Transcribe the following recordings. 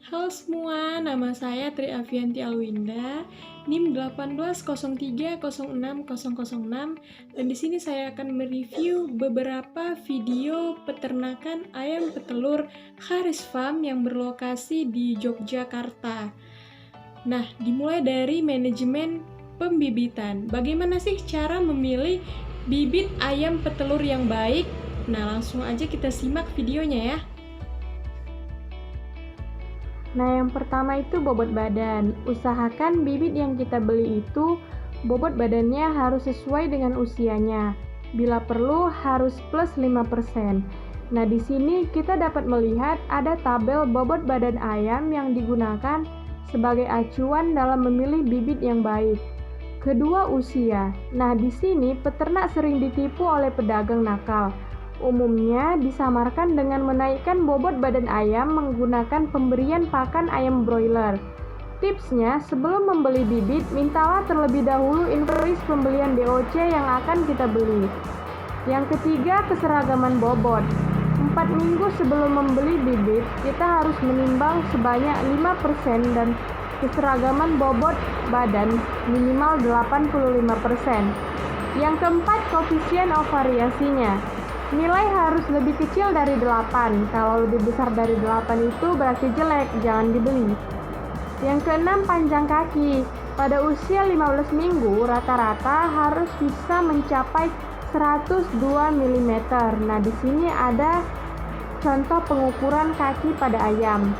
Halo semua, nama saya Tri Avianti Alwinda, NIM 180306006, dan di sini saya akan mereview beberapa video peternakan ayam petelur Haris Farm yang berlokasi di Yogyakarta. Nah, dimulai dari manajemen pembibitan. Bagaimana sih cara memilih bibit ayam petelur yang baik? Nah, langsung aja kita simak videonya ya. Nah, yang pertama itu bobot badan. Usahakan bibit yang kita beli itu bobot badannya harus sesuai dengan usianya. Bila perlu harus plus 5%. Nah, di sini kita dapat melihat ada tabel bobot badan ayam yang digunakan sebagai acuan dalam memilih bibit yang baik. Kedua, usia. Nah, di sini peternak sering ditipu oleh pedagang nakal. Umumnya disamarkan dengan menaikkan bobot badan ayam menggunakan pemberian pakan ayam broiler. Tipsnya, sebelum membeli bibit, mintalah terlebih dahulu invoice pembelian DOC yang akan kita beli. Yang ketiga, keseragaman bobot. 4 minggu sebelum membeli bibit, kita harus menimbang sebanyak 5% dan keseragaman bobot badan minimal 85%. Yang keempat, koefisien of variasinya. Nilai harus lebih kecil dari 8. Kalau lebih besar dari 8 itu berarti jelek, jangan dibeli. Yang keenam, panjang kaki. Pada usia 15 minggu, rata-rata harus bisa mencapai 102 mm. Nah, di sini ada contoh pengukuran kaki pada ayam.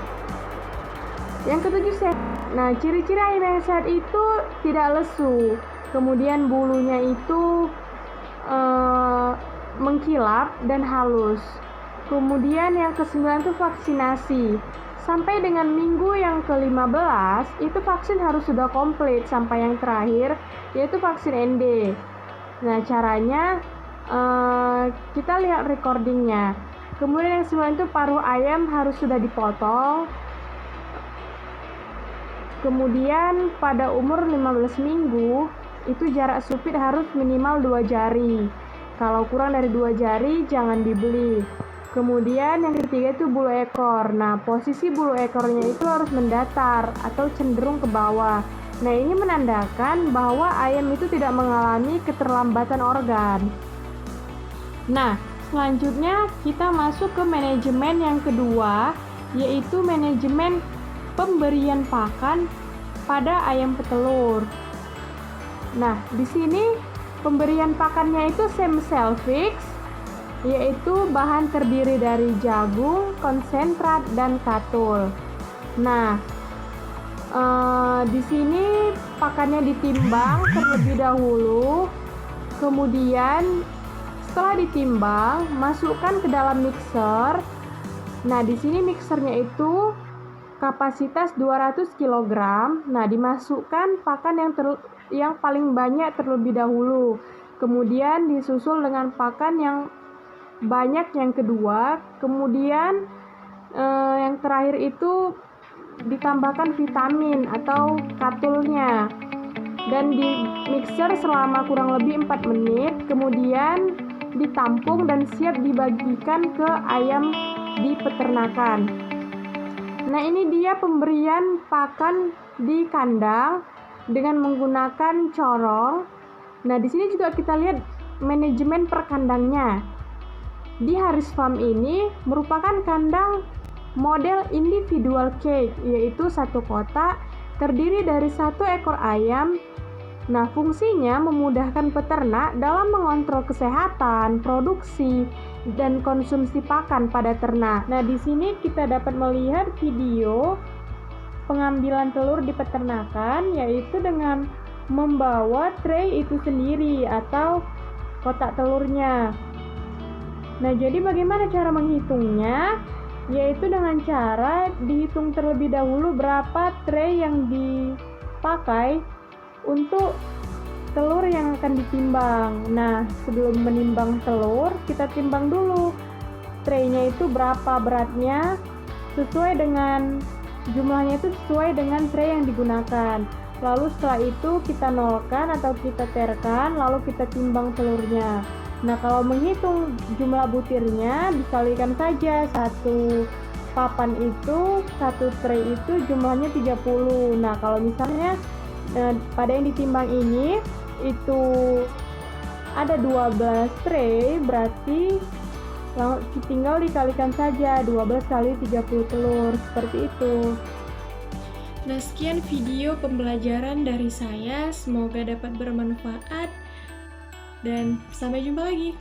Yang ketujuh, sehat. Nah, ciri-ciri ayam yang sehat itu tidak lesu. Kemudian bulunya itu mengkilap dan halus. Kemudian yang ke-9 itu vaksinasi. Sampai dengan minggu yang ke-15 itu vaksin harus sudah komplit sampai yang terakhir yaitu vaksin ND. Nah, caranya kita lihat recordingnya. Kemudian yang 9 itu paruh ayam harus sudah dipotong. Kemudian pada umur 15 minggu itu jarak supit harus minimal 2 jari. Kalau kurang dari 2 jari jangan dibeli. Kemudian yang ketiga itu bulu ekor. Nah, posisi bulu ekornya itu harus mendatar atau cenderung ke bawah. Nah, ini menandakan bahwa ayam itu tidak mengalami keterlambatan organ. Nah, selanjutnya kita masuk ke manajemen yang kedua, yaitu manajemen pemberian pakan pada ayam petelur. Nah, di sini pemberian pakannya itu same-cell fix, yaitu bahan terdiri dari jagung, konsentrat, dan katul. Nah, di sini pakannya ditimbang terlebih dahulu, kemudian setelah ditimbang, masukkan ke dalam mixer. Nah, di sini mixernya itu kapasitas 200 kg. Nah, dimasukkan pakan yang paling banyak terlebih dahulu. Kemudian disusul dengan pakan yang banyak yang kedua. Kemudian yang terakhir itu ditambahkan vitamin atau katulnya. Dan di mixer selama kurang lebih 4 menit. Kemudian ditampung dan siap dibagikan ke ayam di peternakan. Nah, ini dia pemberian pakan di kandang dengan menggunakan corong. Nah, di sini juga kita lihat manajemen per kandangnya. Di Haris Farm ini merupakan kandang model individual cage, yaitu satu kotak terdiri dari 1 ekor ayam. Nah, fungsinya memudahkan peternak dalam mengontrol kesehatan, produksi, dan konsumsi pakan pada ternak. Nah, di sini kita dapat melihat video pengambilan telur di peternakan, yaitu dengan membawa tray itu sendiri atau kotak telurnya. Nah, jadi bagaimana cara menghitungnya? Yaitu dengan cara dihitung terlebih dahulu berapa tray yang dipakai untuk telur yang akan ditimbang. Nah, sebelum menimbang telur, kita timbang dulu traynya itu berapa beratnya, sesuai dengan jumlahnya itu sesuai dengan tray yang digunakan. Lalu setelah itu kita nolkan atau kita terkan, lalu kita timbang telurnya. Nah, kalau menghitung jumlah butirnya, dikalikan saja 1 papan itu, satu tray itu jumlahnya 30. Nah, kalau misalnya pada yang ditimbang ini itu ada 12 tray, berarti tinggal dikalikan saja 12 kali 30 telur, seperti itu. Nah, sekian video pembelajaran dari saya, semoga dapat bermanfaat dan sampai jumpa lagi.